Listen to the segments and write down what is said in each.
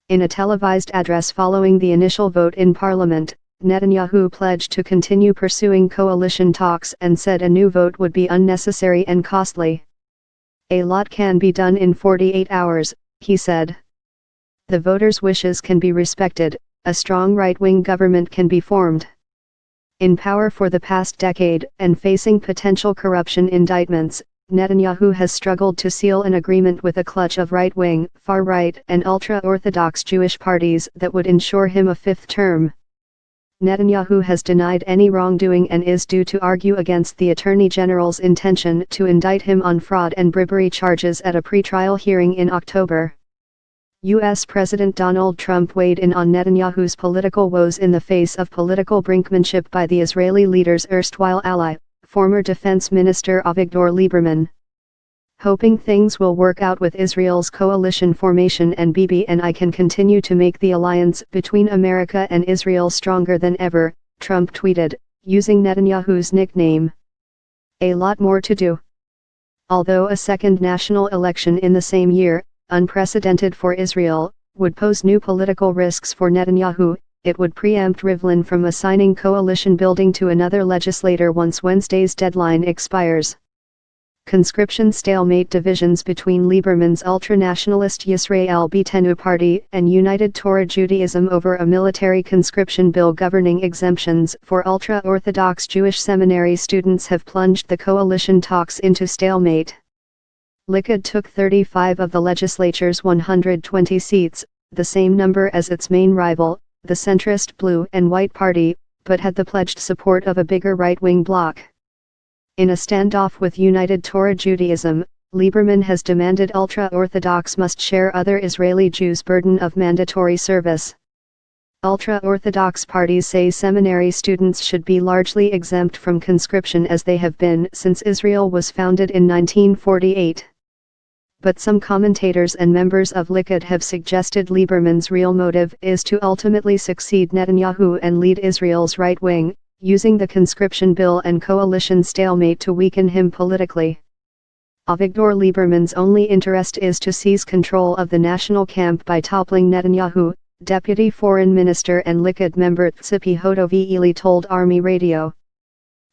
In a televised address following the initial vote in parliament, Netanyahu pledged to continue pursuing coalition talks and said a new vote would be unnecessary and costly. "A lot can be done in 48 hours, he said. The voters' wishes can be respected, a strong right-wing government can be formed." In power for the past decade and facing potential corruption indictments, Netanyahu has struggled to seal an agreement with a clutch of right-wing, far-right and ultra-Orthodox Jewish parties that would ensure him a fifth term. Netanyahu has denied any wrongdoing and is due to argue against the Attorney General's intention to indict him on fraud and bribery charges at a pretrial hearing in October. U.S. President Donald Trump weighed in on Netanyahu's political woes in the face of political brinkmanship by the Israeli leader's erstwhile ally, former Defense Minister Avigdor Lieberman. "Hoping things will work out with Israel's coalition formation and Bibi and I can continue to make the alliance between America and Israel stronger than ever," Trump tweeted, using Netanyahu's nickname. A lot more to do. Although a second national election in the same year, unprecedented for Israel, would pose new political risks for Netanyahu, it would preempt Rivlin from assigning coalition building to another legislator once Wednesday's deadline expires. Conscription stalemate divisions between Lieberman's ultra-nationalist Yisrael Beitenu party and United Torah Judaism over a military conscription bill governing exemptions for ultra-Orthodox Jewish seminary students have plunged the coalition talks into stalemate. Likud took 35 of the legislature's 120 seats, the same number as its main rival, the centrist Blue and White Party, but had the pledged support of a bigger right-wing bloc. In a standoff with United Torah Judaism, Lieberman has demanded ultra-Orthodox must share other Israeli Jews' burden of mandatory service. Ultra-Orthodox parties say seminary students should be largely exempt from conscription as they have been since Israel was founded in 1948. But some commentators and members of Likud have suggested Lieberman's real motive is to ultimately succeed Netanyahu and lead Israel's right wing, using the conscription bill and coalition stalemate to weaken him politically. Avigdor Lieberman's only interest is to seize control of the national camp by toppling Netanyahu, Deputy Foreign Minister and Likud member Tzipi Hodovi-Eli told Army Radio.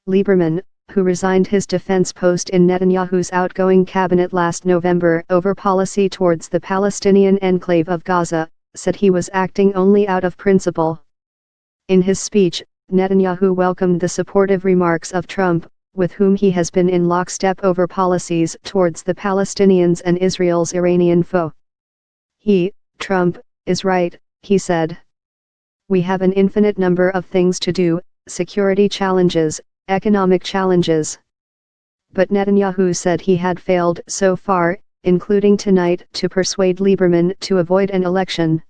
Lieberman, who resigned his defense post in Netanyahu's outgoing cabinet last November over policy towards the Palestinian enclave of Gaza, said he was acting only out of principle. In his speech, Netanyahu welcomed the supportive remarks of Trump, with whom he has been in lockstep over policies towards the Palestinians and Israel's Iranian foe. He, Trump, is right, he said. "We have an infinite number of things to do, security challenges, economic challenges." But Netanyahu said he had failed so far, including tonight, to persuade Lieberman to avoid an election.